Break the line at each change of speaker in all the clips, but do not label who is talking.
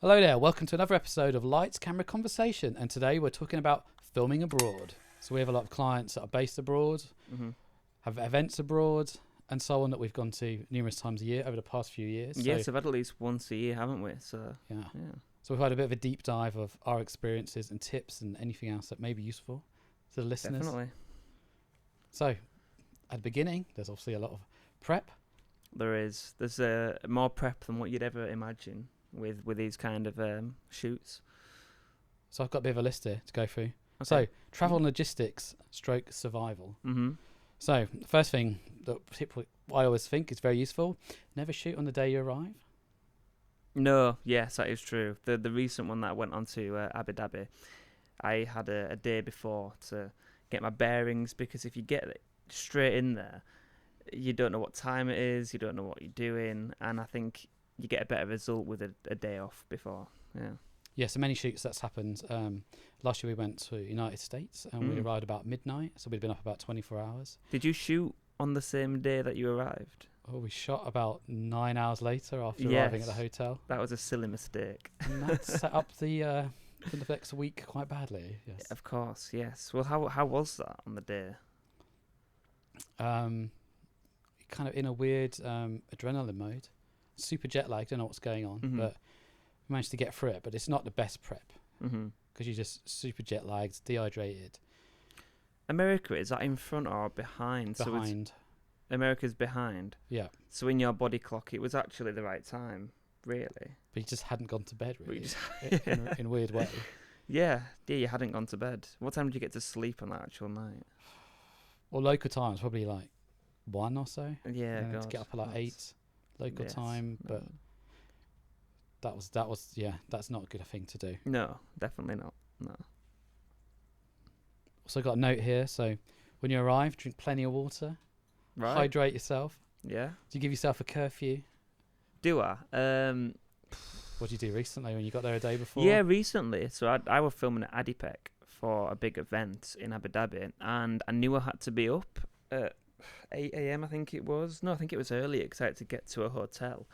Hello there, welcome to another episode of Lights Camera Conversation, and today we're talking about filming abroad. So we have a lot of clients that are based abroad, have events abroad, and so on that we've gone to numerous times a year over the past few years.
Yes, we've had at least once a year, haven't we? So
yeah. So we've had a bit of a deep dive of our experiences and tips and anything else that may be useful to the listeners.
Definitely.
So at the beginning, there's obviously a lot of prep.
There's more prep than what you'd ever imagine with these kind of shoots.
So I've got a bit of a list here to go through.
Okay.
So travel and logistics / survival. So the first thing that I always think is very useful, never shoot on the day you arrive.
No, yes, that is true. The recent one that I went on to Abu Dhabi, I had a day before to get my bearings, because if you get straight in there, you don't know what time it is, you don't know what you're doing, and I think you get a better result with a day off before.
Yeah, so many shoots that's happened. Last year we went to United States and we arrived about midnight, so we'd been up about 24 hours.
Did you shoot on the same day that you arrived?
Oh, we shot about 9 hours later after arriving at the hotel.
That was a silly mistake.
And that set up the for the next week quite badly. Yes.
Of course, yes. Well, how was that on the day?
Kind of in a weird adrenaline mode. Super jet lagged, don't know what's going on, but we managed to get through it. But it's not the best prep because you're just super jet lagged, dehydrated.
America, is that in front or behind?
Behind.
So America's behind.
Yeah.
So in your body clock, it was actually the right time, really.
But you just hadn't gone to bed, really,
Just
in a weird way.
Yeah, you hadn't gone to bed. What time did you get to sleep on that actual night?
Well, local time was probably like 1 or so.
Yeah,
to get up at like 8 local time, but that was that's not a good thing to do.
No, definitely not. No.
Also got a note here, so when you arrive, drink plenty of water,
Right.
hydrate yourself.
Yeah.
Do you give yourself a curfew?
Do I?
What did you do recently when you got there a day before?
Yeah, recently. So I was filming at Adipec for a big event in Abu Dhabi, and I knew I had to be up at 8 a.m. I think it was. No, I think it was earlier because I had to get to a hotel.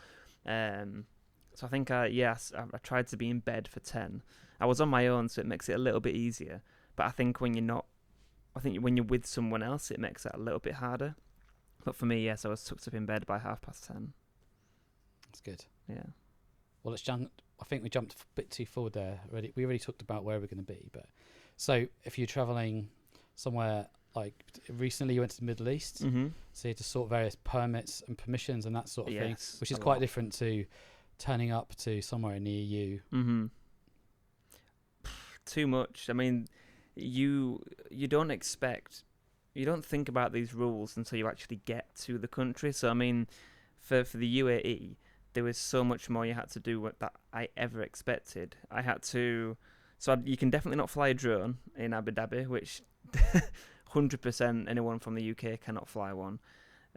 So I think I tried to be in bed for 10. I was on my own, so it makes it a little bit easier. But I think when you're with someone else, it makes it a little bit harder. But for me, yes, I was tucked up in bed by 10:30.
That's good.
Yeah.
Well, I think we jumped a bit too forward there already. We already talked about where we're going to be, but so if you're traveling somewhere, like recently you went to the Middle East, so you had to sort various permits and permissions and that sort of thing, which is quite different to turning up to somewhere in the EU.
Too much. I mean, you don't think about these rules until you actually get to the country. So I mean, for the UAE, there was so much more you had to do that I ever expected. You can definitely not fly a drone in Abu Dhabi, which 100% anyone from the UK cannot fly one.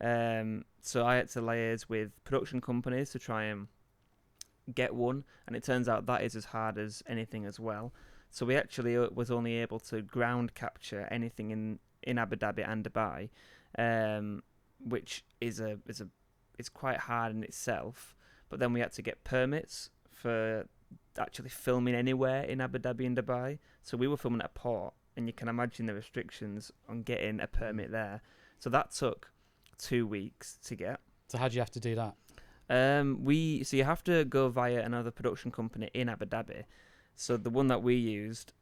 So I had to liaise with production companies to try and get one, and it turns out that is as hard as anything as well. So we actually was only able to ground capture anything in Abu Dhabi and Dubai, which is quite hard in itself. But then we had to get permits for actually filming anywhere in Abu Dhabi and Dubai. So we were filming at a port, and you can imagine the restrictions on getting a permit there. So that took 2 weeks to get.
So how do you have to do that?
So you have to go via another production company in Abu Dhabi. So the one that we used,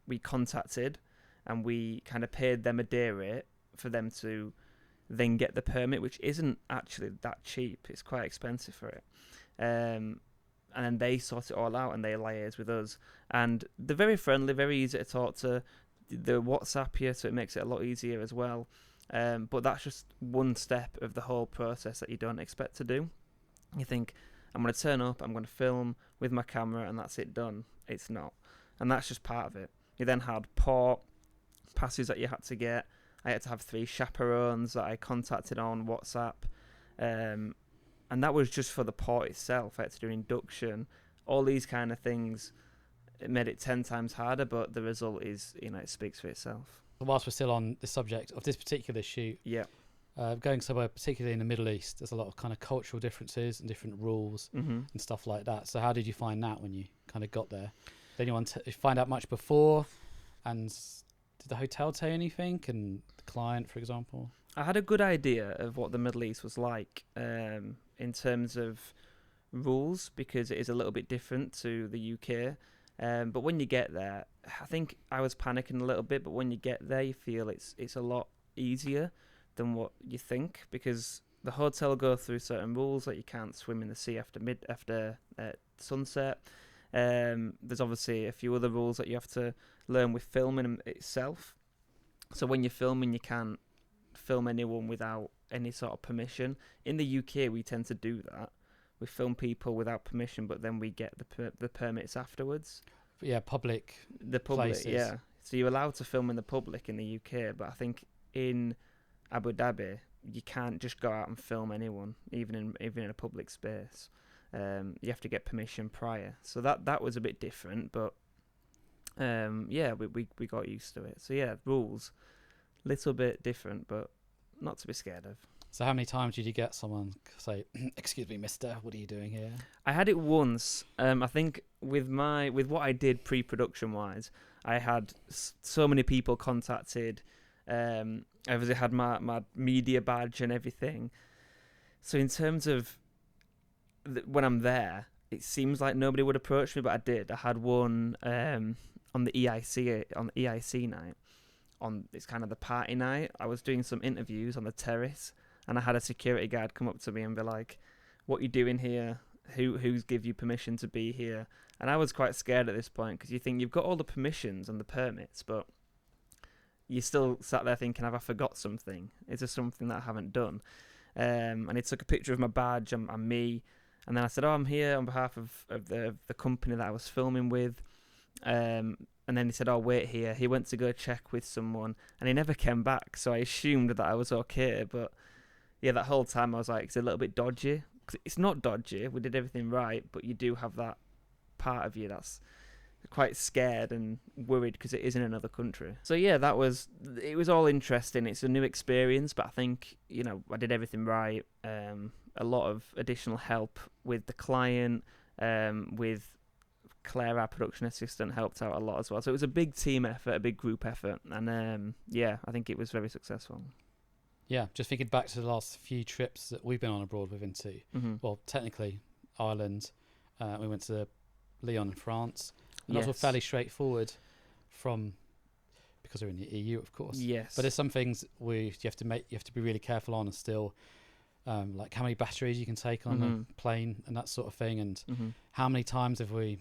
we contacted, and we kind of paid them a day rate for them to then get the permit, which isn't actually that cheap. It's quite expensive for it. And then they sort it all out, and they liaise with us. And they're very friendly, very easy to talk to. They WhatsApp you, so it makes it a lot easier as well. But that's just one step of the whole process that you don't expect to do. You think, I'm going to turn up, I'm going to film with my camera, and that's it, done. It's not. And that's just part of it. You then had port passes that you had to get. I had to have 3 chaperones that I contacted on WhatsApp. And that was just for the port itself. I had to do induction. All these kind of things. It made it 10 times harder, but the result is, it speaks for itself.
Whilst we're still on the subject of this particular shoot, going somewhere, particularly in the Middle East, there's a lot of kind of cultural differences and different rules and stuff like that. So how did you find that when you kind of got there? Did anyone find out much before? And did the hotel tell you anything? And the client, for example?
I had a good idea of what the Middle East was like in terms of rules, because it is a little bit different to the UK. But when you get there, I think I was panicking a little bit, but when you get there, you feel it's a lot easier than what you think, because the hotel go through certain rules, like you can't swim in the sea after sunset. There's obviously a few other rules that you have to learn with filming itself. So when you're filming, you can't film anyone without any sort of permission. In the UK, we tend to do that. We film people without permission, but then we get the permits afterwards.
Yeah, public.
The public,
places.
yeah. So you're allowed to film in the public in the UK, but I think in Abu Dhabi, you can't just go out and film anyone, even in a public space. You have to get permission prior. So that was a bit different, but yeah, we got used to it. So yeah, rules, little bit different, but not to be scared of.
So how many times did you get someone say, "Excuse me, mister, what are you doing here?"
I had it once. I think with what I did pre-production wise, I had so many people contacted. I obviously had my media badge and everything. So in terms of when I'm there, it seems like nobody would approach me, but I did. I had one on the EIC night. It's kind of the party night. I was doing some interviews on the terrace, and I had a security guard come up to me and be like, "What you doing here? Who's give you permission to be here?" And I was quite scared at this point, because you think you've got all the permissions and the permits, but you still sat there thinking, have I forgot something? Is there something that I haven't done? And he took a picture of my badge and me, and then I said, "Oh, I'm here on behalf of the company that I was filming with." And then he said, "Oh, wait here." He went to go check with someone, and he never came back, so I assumed that I was okay. But yeah, that whole time I was like, it's a little bit dodgy. It's not dodgy, we did everything right, but you do have that part of you that's quite scared and worried, because it is in another country. So yeah, it was all interesting. It's a new experience, but I think, I did everything right. A lot of additional help with the client, with Claire, our production assistant, helped out a lot as well. So it was a big team effort, a big group effort, and yeah, I think it was very successful.
Yeah, just thinking back to the last few trips that we've been on abroad with into, well, technically Ireland, we went to Lyon in France, and those were fairly straightforward because we're in the EU, of course.
Yes.
But there's some things you have to be really careful on, and still, like how many batteries you can take on a plane and that sort of thing, and how many times have we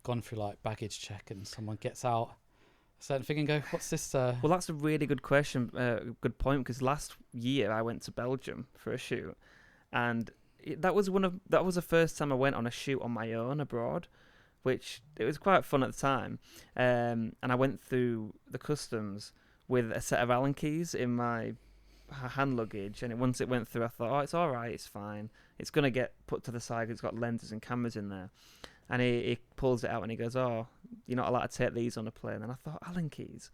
gone through like baggage check and someone gets out a certain thing and go, "What's this?" Well,
that's a really good question, good point, because last year I went to Belgium for a shoot, and that was the first time I went on a shoot on my own abroad, which it was quite fun at the time. And I went through the customs with a set of Allen keys in my hand luggage, and once it went through, I thought, "Oh, it's all right, it's fine. It's gonna get put to the side 'cause it's got lenses and cameras in there." And he pulls it out and he goes, "Oh, you're not allowed to take these on a plane." And I thought, Allen keys?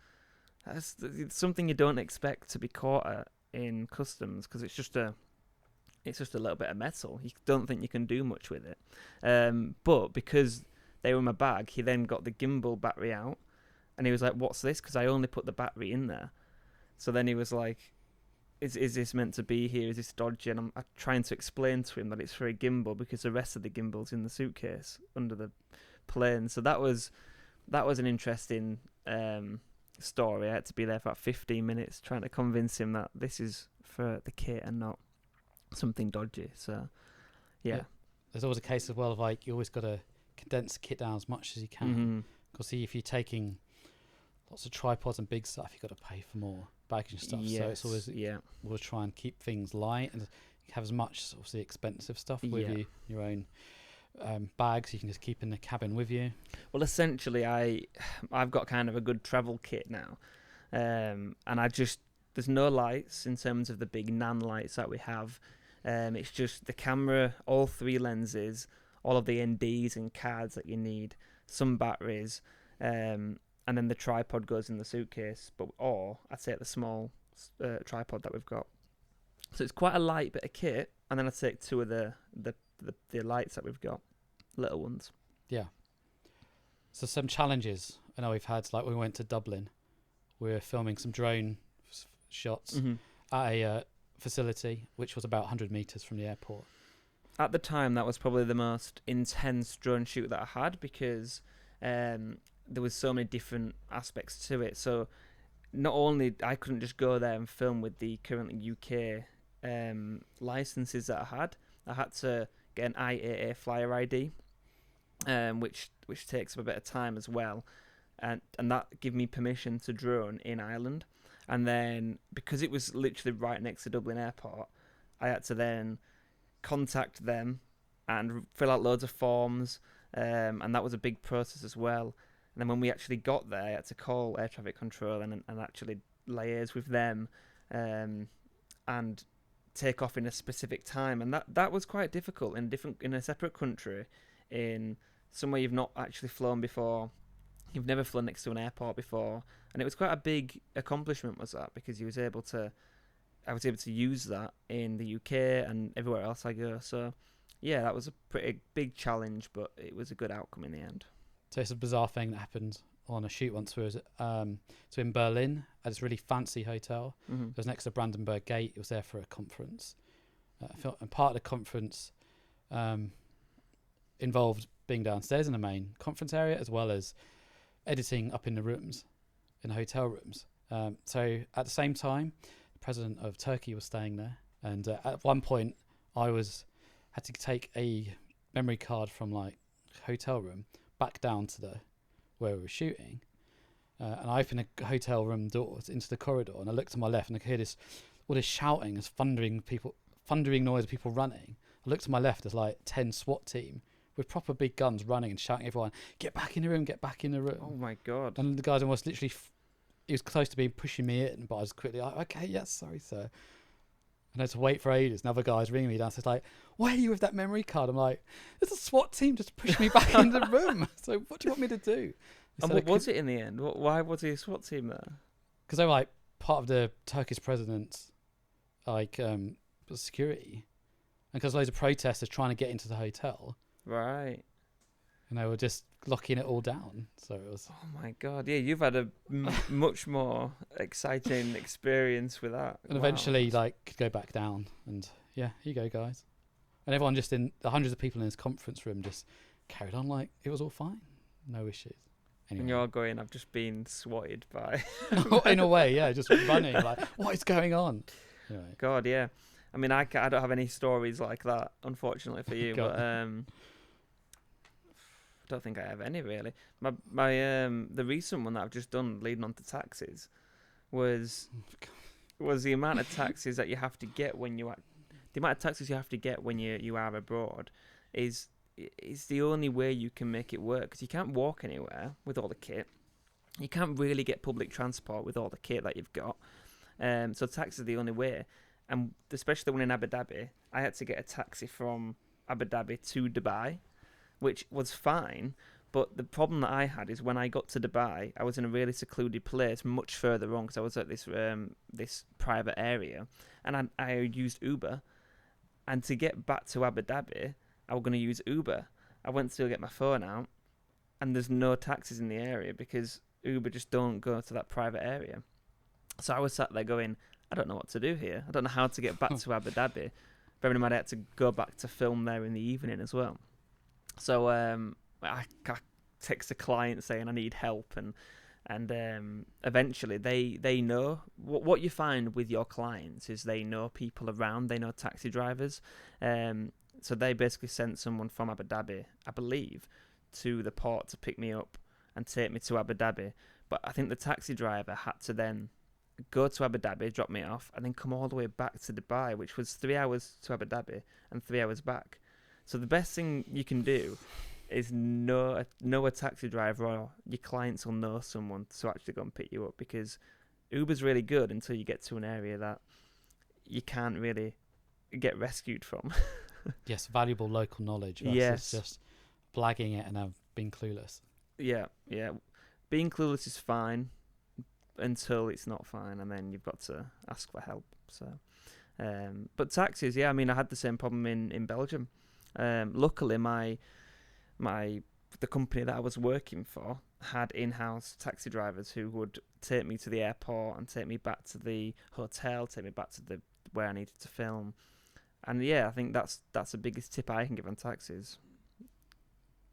That's something you don't expect to be caught at in customs, because it's just a little bit of metal. You don't think you can do much with it. But because they were in my bag, he then got the gimbal battery out, and he was like, "What's this?" Because I only put the battery in there. So then he was like, Is this meant to be here? Is this dodgy? And I'm trying to explain to him that it's for a gimbal, because the rest of the gimbal's in the suitcase under the plane. So that was an interesting story. I had to be there for about 15 minutes trying to convince him that this is for the kit and not something dodgy. So yeah.
There's always a case as well of like, you always got to condense the kit down as much as you can. Because see, if you're taking lots of tripods and big stuff, you've got to pay for more baggage and stuff.
Yes,
so it's always we'll try and keep things light and have as much obviously expensive stuff with you, your own bags you can just keep in the cabin with you.
Well, essentially I've got kind of a good travel kit now, and there's no lights in terms of the big nan lights that we have. It's just the camera, all 3 lenses, all of the NDs and cards that you need, some batteries, and then the tripod goes in the suitcase, or I take the small tripod that we've got. So it's quite a light bit of kit, and then I take two of the lights that we've got, little ones.
Yeah. So some challenges I know we've had, like when we went to Dublin, we were filming some drone shots at a facility which was about 100 metres from the airport.
At the time, that was probably the most intense drone shoot that I had, because there was so many different aspects to it. So not only I couldn't just go there and film with the currently UK licenses that I had to get an IAA flyer ID, which takes up a bit of time as well, and that gave me permission to drone in Ireland. And then because it was literally right next to Dublin Airport, I had to then contact them and fill out loads of forms, and that was a big process as well. And then when we actually got there, I had to call air traffic control and actually liaise with them, and take off in a specific time. And that was quite difficult in a separate country, in somewhere you've not actually flown before. You've never flown next to an airport before, and it was quite a big accomplishment, was that, because I was able to use that in the UK and everywhere else I go. So yeah, that was a pretty big challenge, but it was a good outcome in the end.
So it's a bizarre thing that happened on a shoot once. We was so in Berlin at this really fancy hotel. It was next to Brandenburg Gate. It was there for a conference, and part of the conference involved being downstairs in the main conference area, as well as editing up in the rooms, in the hotel rooms. So at the same time, the president of Turkey was staying there, and at one point I had to take a memory card from like hotel room back down to where we were shooting, and I opened the hotel room doors into the corridor, and I looked to my left and I could hear all this shouting, this thundering noise of people running. I looked to my left, there's like 10 SWAT team with proper big guns running and shouting at everyone, get back in the room, get back in the room.
Oh my God.
And the guys almost literally, he was close to pushing me in, but I was quickly like, okay, yes, sorry, sir. And I had to wait for ages, and other guys ringing me downstairs like, why are you with that memory card? I'm like, there's a SWAT team just pushed me back in the room. So what do you want me to do?
And what was it in the end? Why was the SWAT team there?
Because they were like part of the Turkish president's security, and because loads of protesters trying to get into the hotel.
Right.
And they were just locking it all down. So it was.
Oh my God! Yeah, you've had a much more exciting experience with that.
And eventually, could go back down, and yeah, here you go, guys. And everyone just in the hundreds of people in this conference room just carried on like it was all fine, no issues. Anyway.
And you're going, I've just been swatted by.
In a way, yeah, just running like, what is going on? Anyway.
God, yeah. I mean, I don't have any stories like that, unfortunately for you, but I don't think I have any really. My the recent one that I've just done, leading on to taxis, was the amount of taxis that you have to get when you are abroad is the only way you can make it work, because you can't walk anywhere with all the kit. You can't really get public transport with all the kit that you've got. So taxi is the only way. And especially the one in Abu Dhabi, I had to get a taxi from Abu Dhabi to Dubai, which was fine. But the problem that I had is when I got to Dubai, I was in a really secluded place, much further on, because I was at this private area, and I used Uber. And to get back to Abu Dhabi, I was going to use Uber. I went to get my phone out, and there's no taxis in the area because Uber just don't go to that private area. So I was sat there going, I don't know what to do here. I don't know how to get back to Abu Dhabi. Bearing in mind I had to go back to film there in the evening as well. So I text a client saying I need help, and eventually they know what you find with your clients is they know people around, they know taxi drivers. So they basically sent someone from Abu Dhabi, I believe, to the port to pick me up and take me to Abu Dhabi. But I think the taxi driver had to then go to Abu Dhabi, drop me off, and then come all the way back to Dubai, which was 3 hours to Abu Dhabi and 3 hours back. So the best thing you can do is know a taxi driver, or your clients will know someone to actually go and pick you up, because Uber's really good until you get to an area that you can't really get rescued from.
Yes, valuable local knowledge.
Yes.
Just blagging it and being clueless.
Yeah. Being clueless is fine until it's not fine, and then you've got to ask for help. So, But taxis, yeah, I mean, I had the same problem in Belgium. Luckily, the company that I was working for had in-house taxi drivers who would take me to the airport and take me back to the hotel, take me back to the where I needed to film. And yeah, I think that's the biggest tip I can give on taxis.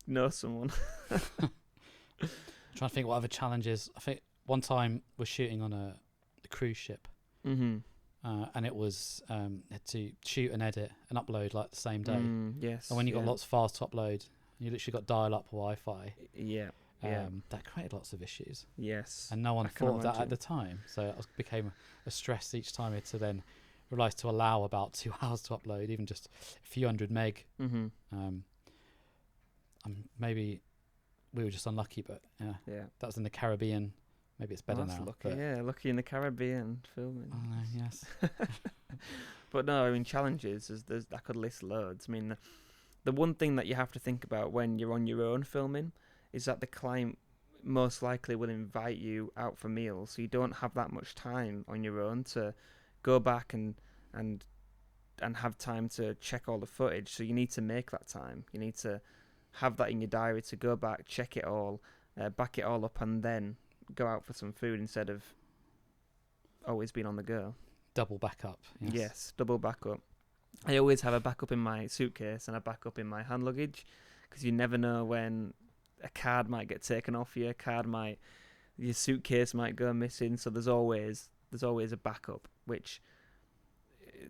Know someone.
Trying to think what other challenges. I think one time we're shooting on a cruise ship,
Mm-hmm.
and it was had to shoot and edit and upload like the same day.
Yes.
And when you got lots of files to upload, you literally got dial-up Wi-Fi.
Yeah.
That created lots of issues.
Yes.
And no one
I can
thought of that at
imagine.
the time, so it became a stress each time. To then realise to allow about 2 hours to upload, even just a few hundred meg.
Mm-hmm.
Maybe we were just unlucky, but yeah, that was in the Caribbean. Maybe it's better
that's
now.
lucky.
But
Yeah, lucky in the Caribbean filming.
yes.
But no, I mean, challenges. I could list loads. I mean, the one thing that you have to think about when you're on your own filming is that the client most likely will invite you out for meals, so you don't have that much time on your own to go back and have time to check all the footage. So you need to make that time. You need to have that in your diary to go back, check it all, back it all up, and then go out for some food instead of always being on the go.
Double backup.
Yes, double backup. I always have a backup in my suitcase and a backup in my hand luggage, because you never know when a card might get taken off you, your suitcase might go missing. So there's always a backup, which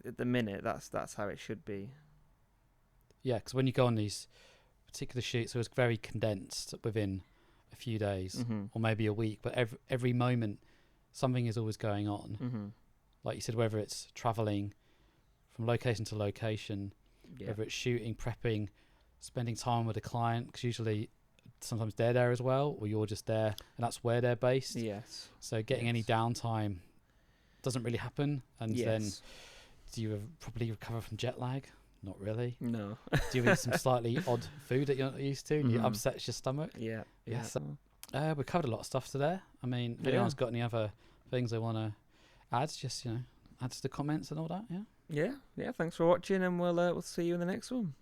at the minute that's how it should be.
Yeah, because when you go on these particular shoots, it was very condensed within a few days or maybe a week, but every moment something is always going on.
Mm-hmm.
Like you said, whether it's traveling from location to location, whether it's shooting, prepping, spending time with a client, because usually sometimes they're there as well, or you're just there and that's where they're based.
Yes.
So getting any downtime doesn't really happen. And then do you properly recover from jet lag? Not really.
No.
Do you eat some slightly odd food that you're not used to and it upsets your stomach?
Yeah.
Yes. We covered a lot of stuff today. I mean, if anyone's got any other things they want to add, just, add to the comments and all that,
Yeah, thanks for watching, and we'll see you in the next one.